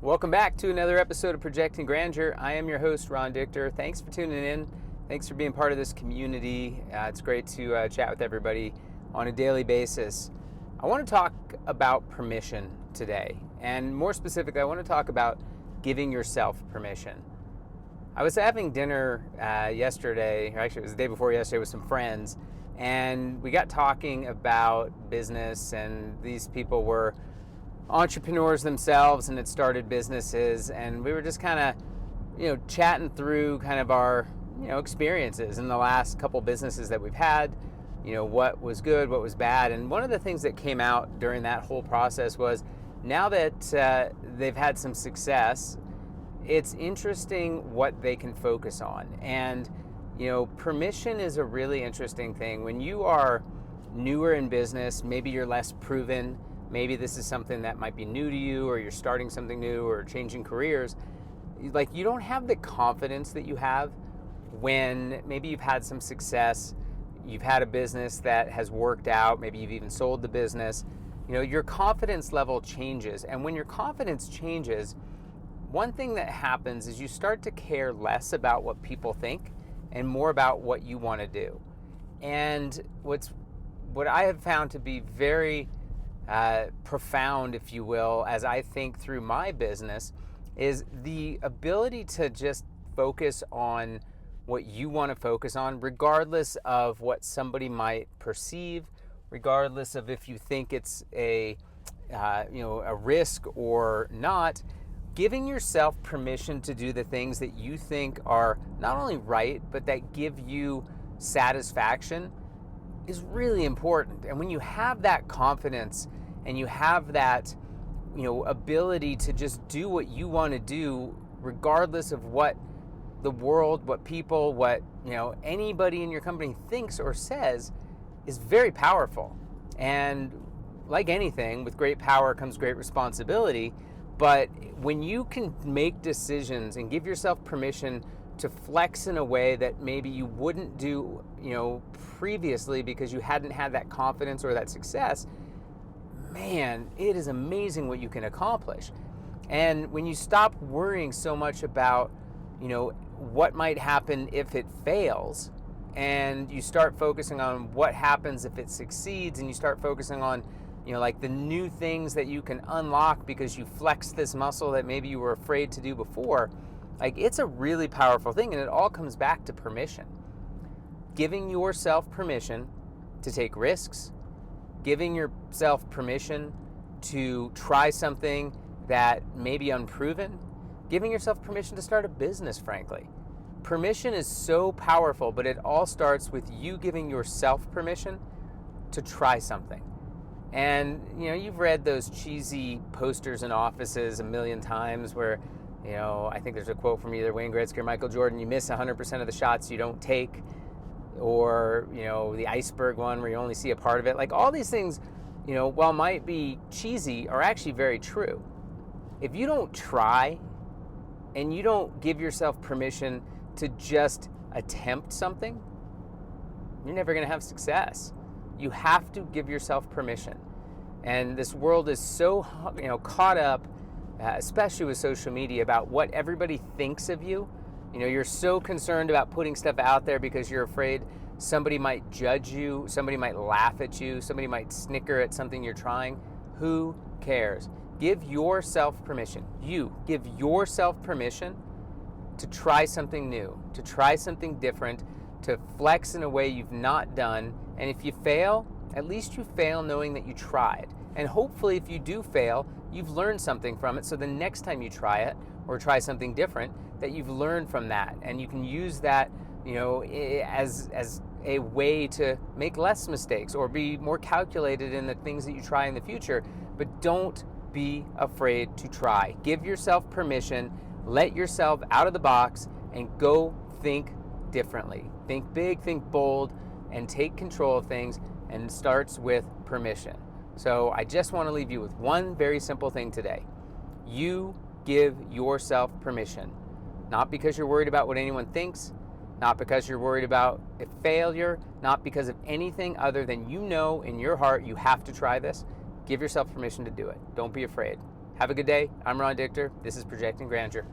Welcome back to another episode of Projecting Grandeur. I am your host, Ron Dichter. Thanks for tuning in. Thanks for being part of this community. It's great to chat with everybody on a daily basis. I want to talk about permission today. And more specifically, I want to talk about giving yourself permission. I was having dinner yesterday, or actually it was the day before yesterday, with some friends. And we got talking about business, and these people were entrepreneurs themselves and had started businesses, and we were just kind of chatting through kind of our experiences in the last couple businesses that we've had, what was good, what was bad. And one of the things that came out during that whole process was, now that they've had some success, it's interesting what they can focus on. And permission is a really interesting thing. When you are newer in business, maybe you're less proven, maybe this is something that might be new to you, or you're starting something new or changing careers, like you don't have the confidence that you have when maybe you've had some success, you've had a business that has worked out, maybe you've even sold the business. Your confidence level changes. And when your confidence changes, one thing that happens is you start to care less about what people think and more about what you want to do. And what I have found to be very profound, if you will, as I think through my business, is the ability to just focus on what you want to focus on, regardless of what somebody might perceive, regardless of if you think it's a risk or not. Giving yourself permission to do the things that you think are not only right, but that give you satisfaction is really important. And when you have that confidence and you have that ability to just do what you want to do, regardless of what the world, what people, what anybody in your company thinks or says, is very powerful. And like anything, with great power comes great responsibility. But when you can make decisions and give yourself permission to flex in a way that maybe you wouldn't do, previously, because you hadn't had that confidence or that success, man, it is amazing what you can accomplish. And when you stop worrying so much about, what might happen if it fails, and you start focusing on what happens if it succeeds, and you start focusing on, like the new things that you can unlock because you flexed this muscle that maybe you were afraid to do before, like it's a really powerful thing. And it all comes back to permission. Giving yourself permission to take risks, giving yourself permission to try something that may be unproven, giving yourself permission to start a business, frankly. Permission is so powerful, but it all starts with you giving yourself permission to try something. And you've read those cheesy posters in offices a million times where I think there's a quote from either Wayne Gretzky or Michael Jordan: you miss 100% of the shots you don't take. Or the iceberg one where you only see a part of it. Like all these things, while might be cheesy, are actually very true. If you don't try and you don't give yourself permission to just attempt something, you're never going to have success. You have to give yourself permission. And this world is so caught up, especially with social media, about what everybody thinks of you. You're so concerned about putting stuff out there because you're afraid somebody might judge you, somebody might laugh at you, somebody might snicker at something you're trying. Who cares? Give yourself permission. You give yourself permission to try something new, to try something different, to flex in a way you've not done. And if you fail, at least you fail knowing that you tried. And hopefully if you do fail, you've learned something from it, so the next time you try it or try something different, that you've learned from that, and you can use that as a way to make less mistakes or be more calculated in the things that you try in the future. But don't be afraid to try. Give yourself permission, let yourself out of the box, and go think differently. Think big, think bold, and take control of things, and it starts with permission. So I just want to leave you with one very simple thing today. You give yourself permission, not because you're worried about what anyone thinks, not because you're worried about a failure, not because of anything other than in your heart you have to try this. Give yourself permission to do it. Don't be afraid. Have a good day. I'm Ron Dichter. This is Projecting Grandeur.